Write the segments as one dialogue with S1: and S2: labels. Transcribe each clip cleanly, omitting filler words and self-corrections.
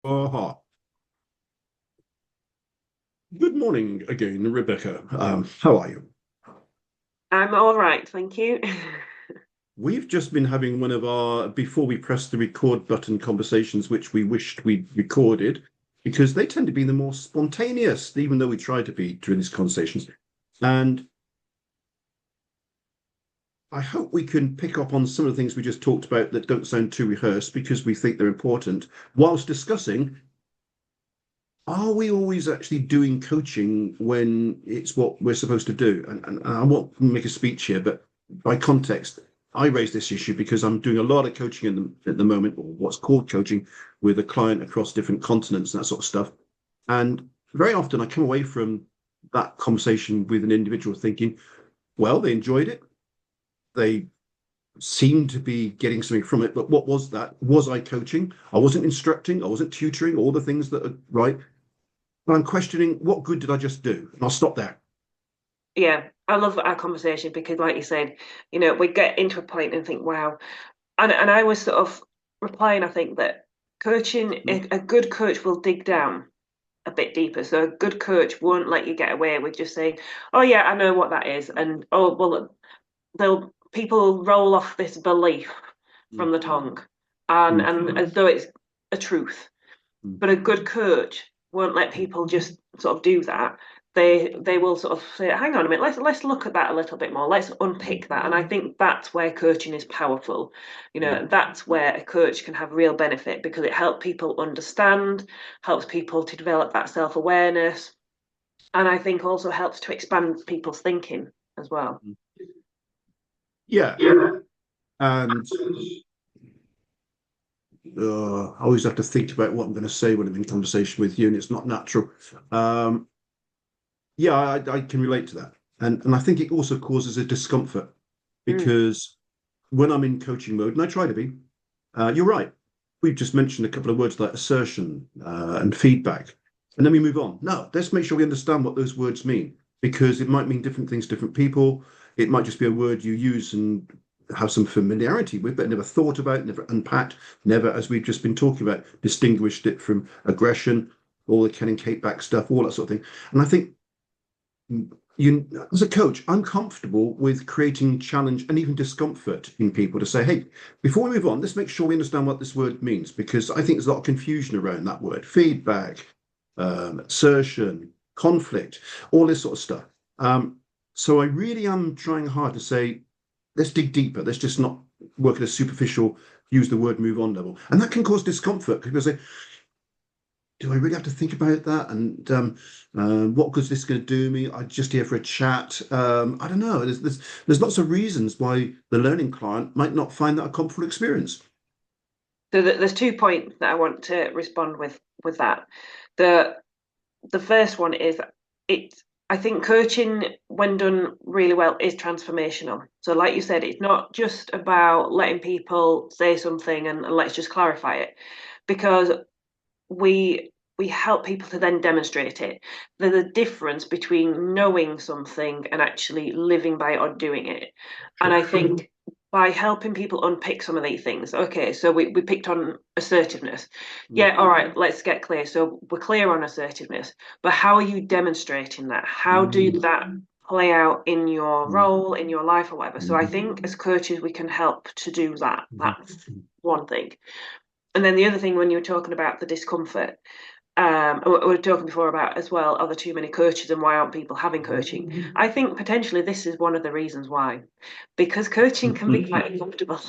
S1: Aha. Good morning again, Rebecca. How are you?
S2: I'm all right, thank you.
S1: We've just been having one of our, before we press the record button conversations, which we wished we'd recorded, because they tend to be the more spontaneous, even though we try to be during these conversations. And I hope we can pick up on some of the things we just talked about that don't sound too rehearsed because we think they're important, whilst discussing, are we always actually doing coaching when it's what we're supposed to do? And I won't make a speech here, but by context, I raise this issue because I'm doing a lot of coaching at the moment, or what's called coaching, with a client across different continents and that sort of stuff. And very often I come away from that conversation with an individual thinking, well, they enjoyed it. They seemed to be getting something from it, but what was that? Was I coaching? I wasn't instructing. I wasn't tutoring, all the things that are right. But I'm questioning what good did I just do? And I'll stop there.
S2: Yeah, I love our conversation because, like you said, we get into a point and think, wow. And I was sort of replying, I think that coaching, a good coach will dig down a bit deeper. So a good coach won't let you get away with just saying, oh, yeah, I know what that is. And oh, well, people roll off this belief from the tongue
S1: Mm,
S2: and as though it's a truth.
S1: mm,
S2: But a good coach won't let people just sort of do that. They will sort of say, hang on a minute, let's look at that a little bit more. Let's
S1: mm,
S2: unpick that. And I think that's where coaching is powerful.
S1: mm.
S2: That's where a coach can have real benefit because it helps people understand, helps people to develop that self-awareness, and I think also helps to expand people's thinking as well.
S1: Yeah. And I always have to think about what I'm going to say when I'm in conversation with you, and it's not natural. Um, yeah, I can relate to that. And I think it also causes a discomfort
S2: Mm.
S1: because when I'm in coaching mode, and I try to be, you're right. We've just mentioned a couple of words like assertion and feedback. And then we move on. No, let's make sure we understand what those words mean because it might mean different things to different people. It might just be a word you use and have some familiarity with, but never thought about, never unpacked, never, as we've just been talking about, distinguished it from aggression, all the Ken and Kate back stuff, all that sort of thing. And I think you, as a coach, I'm comfortable with creating challenge and even discomfort in people to say, hey, before we move on, let's make sure we understand what this word means, because I think there's a lot of confusion around that word feedback, assertion, conflict, all this sort of stuff. So I really am trying hard to say, let's dig deeper. Let's just not work at a superficial, use the word move on level. And that can cause discomfort because they say, do I really have to think about that? And what good's this going to do me? I'm just here for a chat. I don't know. There's lots of reasons why the learning client might not find that a comfortable experience.
S2: So there's 2 points that I want to respond with that. The the first one is it I think coaching when done really well is transformational. So like you said, it's not just about letting people say something and let's just clarify it because we help people to then demonstrate it. There's a difference between knowing something and actually living by it or doing it. And
S1: Sure.
S2: I think by helping people unpick some of these things, okay, so we picked on assertiveness.
S1: Mm,
S2: Yeah, all right, let's get clear. So we're clear on assertiveness, but how are you demonstrating that? How do
S1: mm,
S2: that play out in your
S1: mm,
S2: role, in your life, or whatever? So I
S1: mm,
S2: think as coaches, we can help to do that.
S1: mm,
S2: That's one thing. And then the other thing, when you were talking about the discomfort, we were talking before about as well, are there too many coaches and why aren't people having coaching? I think potentially this is one of the reasons why, because coaching can be
S1: mm,
S2: quite uncomfortable.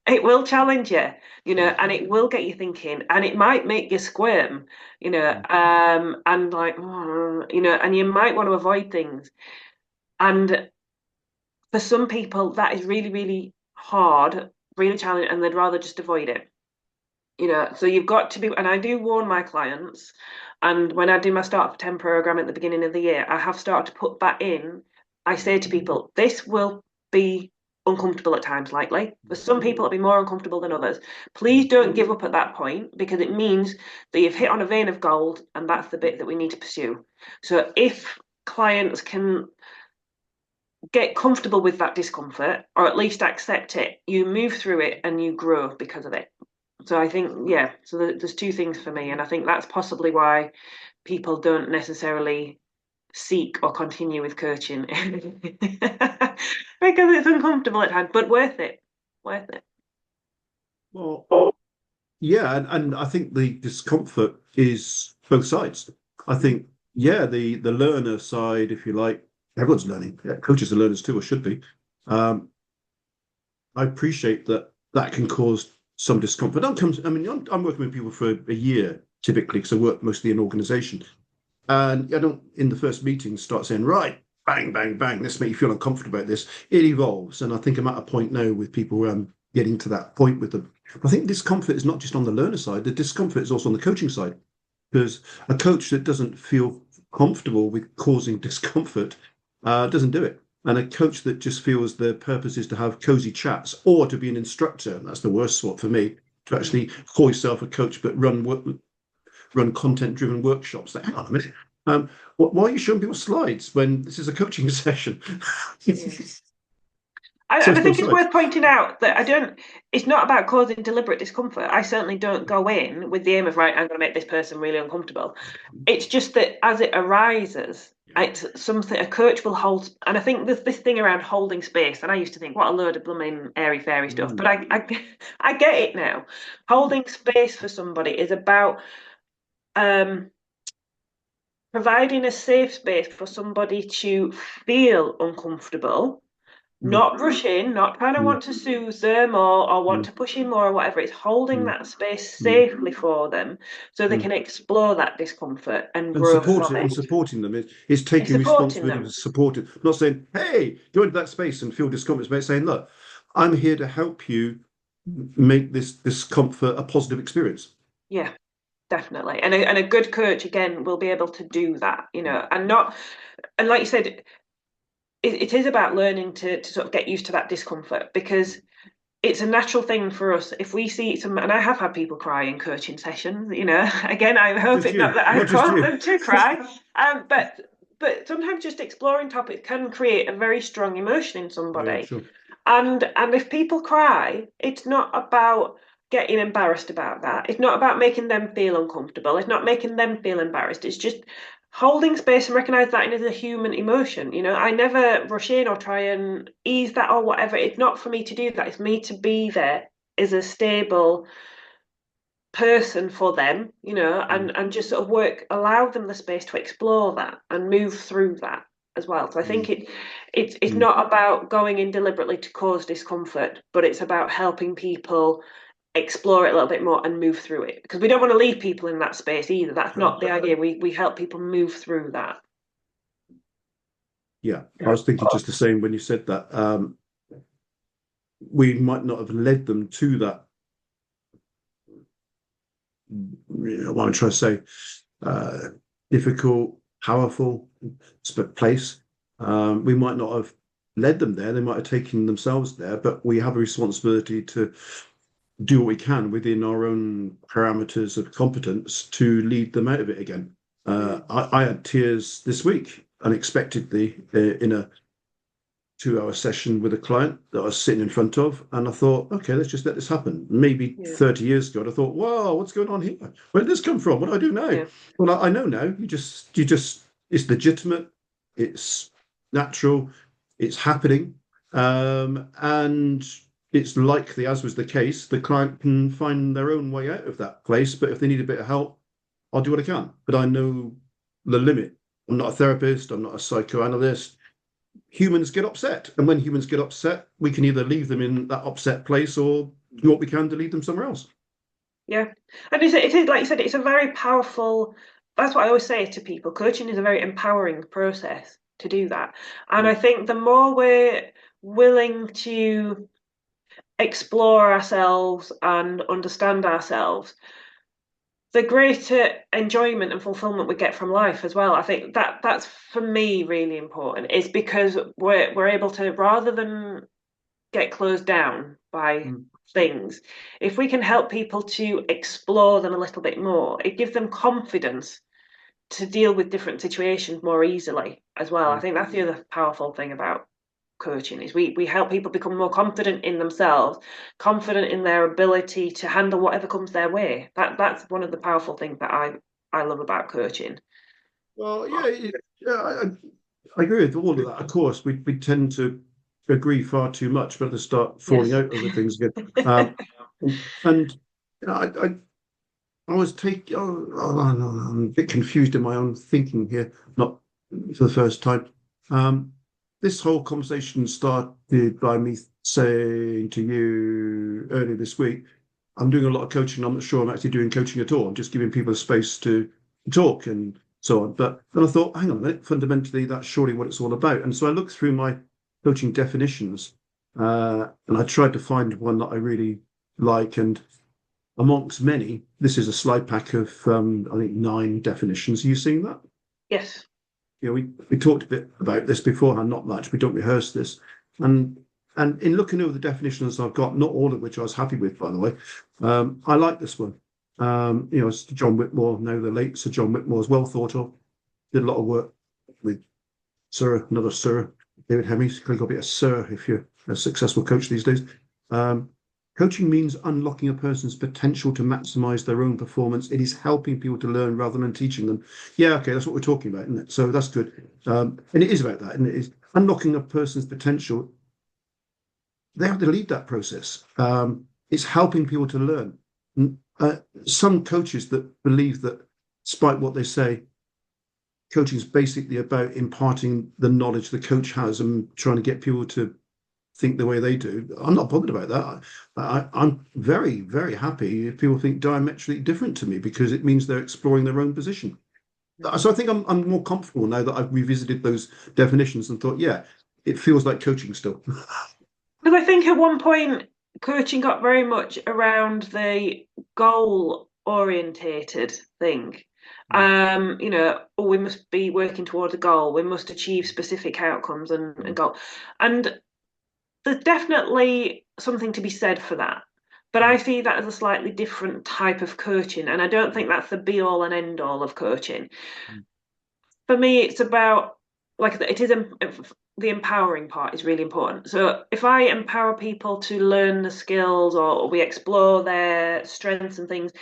S2: It will challenge you, and it will get you thinking, and it might make you squirm, and like, and you might want to avoid things. And for some people, that is really, really hard, really challenging, and they'd rather just avoid it. So you've got to be, and I do warn my clients, and when I do my Start for 10 program at the beginning of the year, I have started to put that in. I say to people, this will be uncomfortable at times, likely. For some people, it'll be more uncomfortable than others. Please don't give up at that point because it means that you've hit on a vein of gold, and that's the bit that we need to pursue. So if clients can get comfortable with that discomfort, or at least accept it, you move through it and you grow because of it. So I think, yeah, so there's two things for me. And I think that's possibly why people don't necessarily seek or continue with coaching because it's uncomfortable at times, but worth it. Worth it.
S1: Well, yeah, and I think the discomfort is both sides. I think, yeah, the learner side, if you like, everyone's learning. Yeah, coaches are learners too, or should be. Um, I appreciate that that can cause some discomfort. I mean, I'm working with people for a year typically because I work mostly in organisation, and I don't in the first meeting start saying, right, bang, bang, bang, let's make you feel uncomfortable about this. It evolves, and I think I'm at a point now with people getting to that point with them. I think discomfort is not just on the learner side; the discomfort is also on the coaching side because a coach that doesn't feel comfortable with causing discomfort doesn't do it. And a coach that just feels their purpose is to have cozy chats or to be an instructor, and that's the worst spot for me, to actually call yourself a coach but run content-driven workshops. Hang on a minute. Why are you showing people slides when this is a coaching session? So
S2: And
S1: it's
S2: I
S1: both
S2: think it's
S1: sides.
S2: worth pointing out that it's not about causing deliberate discomfort. I certainly don't go in with the aim of, right, I'm going to make this person really uncomfortable. It's just that as it arises, it's something a coach will hold. And I think there's this thing around holding space. And I used to think, what a load of blooming airy fairy stuff. But
S1: Mm,
S2: I get it now. Holding space for somebody is about um, providing a safe space for somebody to feel uncomfortable,
S1: mm,
S2: not rushing, not trying to
S1: mm,
S2: want to soothe them or want
S1: mm,
S2: to push in more or whatever. It's holding
S1: mm,
S2: that space
S1: mm,
S2: safely for them so they
S1: mm.
S2: can explore that discomfort and
S1: And
S2: grow from it.
S1: supporting them is
S2: It's
S1: taking
S2: supporting
S1: responsibility to
S2: them.
S1: support it, not saying, hey, go into that space and feel discomfort, but saying, look, I'm here to help you make this discomfort a positive experience.
S2: Yeah, definitely. And a good coach again will be able to do that, and not and like you said, it is about learning to sort of get used to that discomfort because it's a natural thing for us if we see some, and I have had people cry in coaching sessions, again, I
S1: Not
S2: hope
S1: just
S2: it's not
S1: you,
S2: that I
S1: not just
S2: cause
S1: you.
S2: them to cry. But sometimes just exploring topics can create a very strong emotion in
S1: Yeah,
S2: somebody.
S1: sure.
S2: And if people cry, it's not about getting embarrassed about that. It's not about making them feel uncomfortable. It's not making them feel embarrassed. It's just holding space and recognize that it is a human emotion. I never rush in or try and ease that or whatever. It's not for me to do that. It's me to be there as a stable person for them,
S1: Mm,
S2: and just sort of allow them the space to explore that and move through that as well. So I think
S1: mm,
S2: it's
S1: mm.
S2: not about going in deliberately to cause discomfort, but it's about helping people explore it a little bit more and move through it. Because we don't want to leave people in that space either. That's
S1: Sure.
S2: not the idea. We help people move through that.
S1: Yeah, I was thinking just the same when you said that. We might not have led them to that. What I'm trying to say, uh, difficult, powerful place. We might not have led them there. They might have taken themselves there, but we have a responsibility to do what we can within our own parameters of competence to lead them out of it again.
S2: Mm.
S1: I had tears this week unexpectedly in a 2 hour session with a client that I was sitting in front of. And I thought, okay, let's just let this happen. Maybe
S2: Yeah,
S1: 30 years ago, I thought, wow, what's going on here? Where did this come from? What do I do now?
S2: yeah,
S1: Well, I know now. It's legitimate, it's natural, it's happening. And it's likely, as was the case, the client can find their own way out of that place. But if they need a bit of help, I'll do what I can. But I know the limit. I'm not a therapist, I'm not a psychoanalyst. Humans get upset. And when humans get upset, we can either leave them in that upset place or do what we can to lead them somewhere else.
S2: yeah. And it is like you said, it's a very powerful. That's what I always say to people. Coaching is a very empowering process to do that. And I
S1: Mm,
S2: think the more we're willing to explore ourselves and understand ourselves, the greater enjoyment and fulfillment we get from life as well. I think that's for me really important is because we're able to, rather than get closed down by
S1: mm,
S2: things, if we can help people to explore them a little bit more, it gives them confidence to deal with different situations more easily as well. I
S1: mm.
S2: think that's the other powerful thing about coaching is we help people become more confident in themselves, confident in their ability to handle whatever comes their way. That's one of the powerful things that I love about coaching.
S1: Well, I agree with all of that. Of course, we tend to agree far too much, but to start falling
S2: Yes.
S1: out over things again. Um, and I was taking. No, I'm a bit confused in my own thinking here. Not for the first time. This whole conversation started by me saying to you earlier this week, I'm doing a lot of coaching. I'm not sure I'm actually doing coaching at all. I'm just giving people a space to talk and so on. But then I thought, hang on a minute, fundamentally, that's surely what it's all about. And so I looked through my coaching definitions and I tried to find one that I really like. And amongst many, this is a slide pack of, I think, 9 definitions. Are you seeing that?
S2: Yes.
S1: We talked a bit about this beforehand, not much. We don't rehearse this. And and in looking over the definitions I've got, not all of which I was happy with, by the way, I like this one. It's John Whitmore, now the late Sir John Whitmore, is well thought of. Did a lot of work with another Sir, David Hemmings. Clearly got to be a Sir if you're a successful coach these days. Coaching means unlocking a person's potential to maximize their own performance. It is helping people to learn rather than teaching them. Yeah, okay, that's what we're talking about, isn't it? So that's good. And it is about that, and it is unlocking a person's potential. They have to lead that process. It's helping people to learn. Some coaches that believe that, despite what they say, coaching is basically about imparting the knowledge the coach has and trying to get people to think the way they do. I'm not bothered about that. I'm very, very happy if people think diametrically different to me because it means they're exploring their own position. So I think I'm more comfortable now that I've revisited those definitions and thought, yeah, it feels like coaching still.
S2: Because I think at one point coaching got very much around the goal orientated thing. We must be working towards a goal. We must achieve specific outcomes and goal. And there's definitely something to be said for that. But I see that as a slightly different type of coaching. And I don't think that's the be all and end all of coaching. For me, it's about, like, it is the empowering part is really important. So if I empower people to learn the skills or we explore their strengths and things,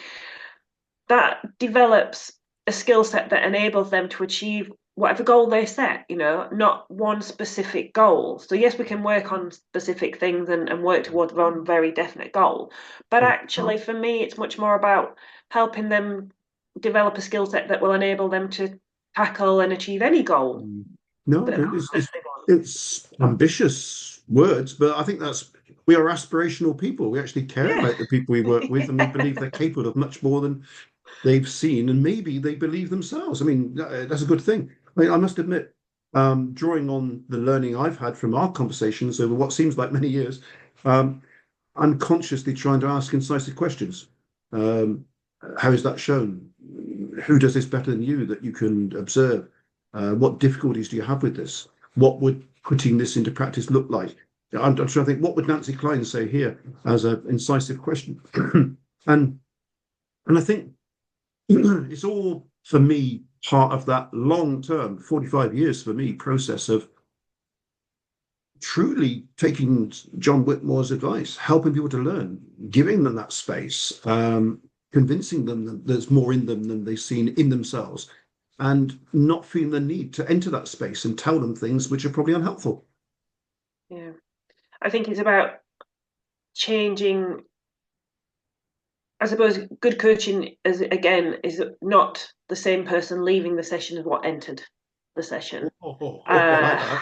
S2: that develops a skill set that enables them to achieve whatever goal they set, not one specific goal. So yes, we can work on specific things and work towards one very definite goal. But actually, for me, it's much more about helping them develop a skill set that will enable them to tackle and achieve any goal.
S1: No, it's ambitious words, but I think we are aspirational people. We actually care about the people we work with, and we believe they're capable of much more than they've seen, and maybe they believe themselves. I mean, that's a good thing. I must admit, drawing on the learning I've had from our conversations over what seems like many years, I'm consciously trying to ask incisive questions. How is that shown? Who does this better than you that you can observe? What difficulties do you have with this? What would putting this into practice look like? I'm trying to think, what would Nancy Klein say here as an incisive question? and I think it's all, for me, part of that long-term, 45 years for me, process of truly taking John Whitmore's advice, helping people to learn, giving them that space, convincing them that there's more in them than they've seen in themselves, and not feeling the need to enter that space and tell them things which are probably unhelpful.
S2: Yeah. I think it's about changing. I suppose good coaching is not the same person leaving the session as what entered the session.
S1: I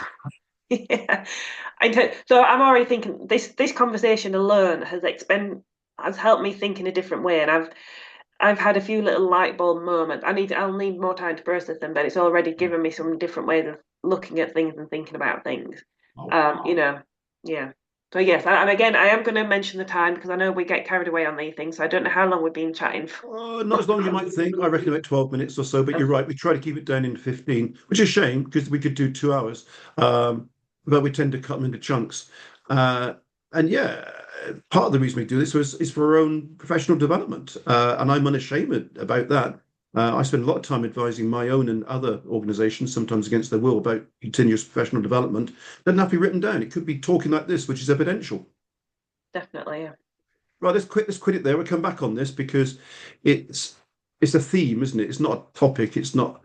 S1: like
S2: Yeah. So I'm already thinking this conversation alone has helped me think in a different way, and I've had a few little light bulb moments. I'll need more time to process them, but it's already given me some different ways of looking at things and thinking about things. Yeah. So yes, and again, I am going to mention the time because I know we get carried away on these things. So I don't know how long we've been chatting for.
S1: Not as long as you might think. I reckon about 12 minutes or so, but you're right. We try to keep it down in 15, which is a shame because we could do 2 hours. But we tend to cut them into chunks. And yeah, part of the reason we do this is for our own professional development. And I'm unashamed about that. I spend a lot of time advising my own and other organisations, sometimes against their will, about continuous professional development. Doesn't have to be written down. It could be talking like this, which is evidential.
S2: Definitely, yeah.
S1: Right, let's quit it there. We'll come back on this because it's it's a theme, isn't it? It's not a topic. It's not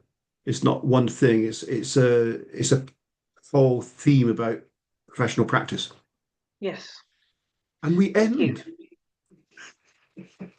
S1: one thing. It's a whole theme about professional practice.
S2: Yes.
S1: And we
S2: Thank you.
S1: end.